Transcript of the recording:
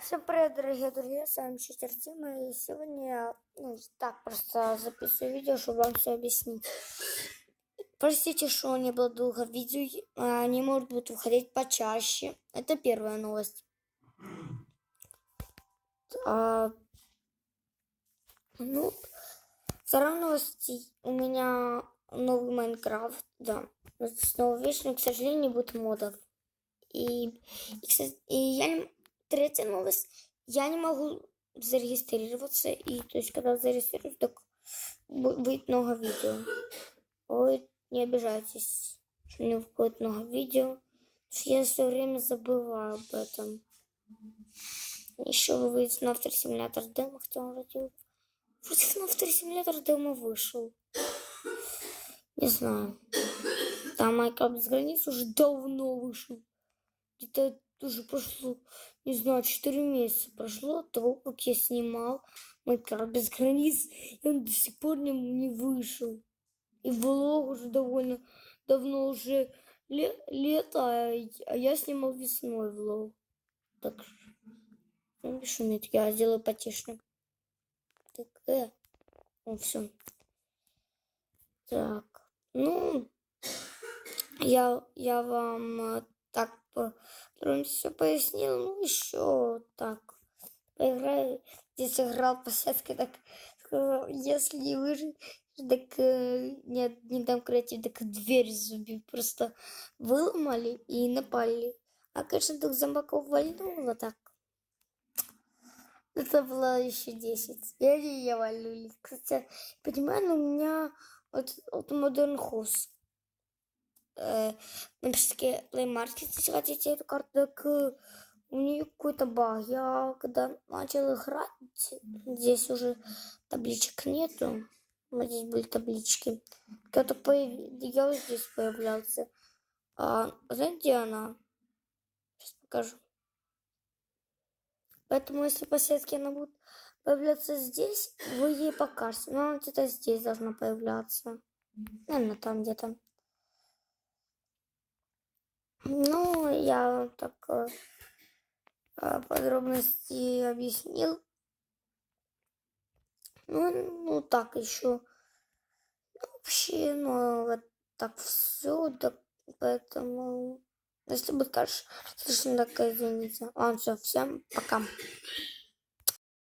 Всем привет, дорогие друзья, с вами Чистер Тима, и сегодня я так просто записываю видео, чтобы вам все объяснить. Простите, что не было долго видео, они могут будут выходить почаще. Это первая новость. Вторая новость, у меня новый Майнкрафт, да. Снова вечно, к сожалению, не будет модов. Третья новость, я не могу зарегистрироваться, и то есть когда зарегистрируюсь, так будет много видео. Ой, не обижайтесь, что не выходит много видео, потому что я все время забываю об этом. Еще выйдет на автосимулятор демо, кто он родил. Вроде на автосимулятор демо вышел. Не знаю. Там Майнкрафт без границ уже давно вышел. Где-то уже прошло, не знаю, 4 месяца прошло от того, как я снимал Майнкрафт без границ, и он до сих пор не вышел. И влог уже довольно давно, уже лето, а я снимал весной влог. Так, не шуметь, я сделаю потише. Так, все. Так, я вам так все пояснил, еще так. Поиграю, здесь играл по сетке, так сказал, если не выжить, так не дам креатив, так дверь зубы просто выломали и напали. А, конечно, двух зомбаков вальнуло так. Это было еще 10. И они я вальнули. Кстати, понимаю, у меня от Modern House. На Play Market, если хотите эту карту, так у нее какой-то баг. Я когда начал играть, здесь уже табличек нету. Вот здесь были таблички. Я вот здесь появлялся. Знаете, где она? Сейчас покажу. Поэтому, если по сетке она будет появляться здесь, вы ей покажете. Но она где-то здесь должна появляться. Наверное, там где-то. Я так подробности объяснил. Так еще. Вообще, вот так все. Так, поэтому, если бы, конечно, слышно, так извините. Ладно, все, всем пока.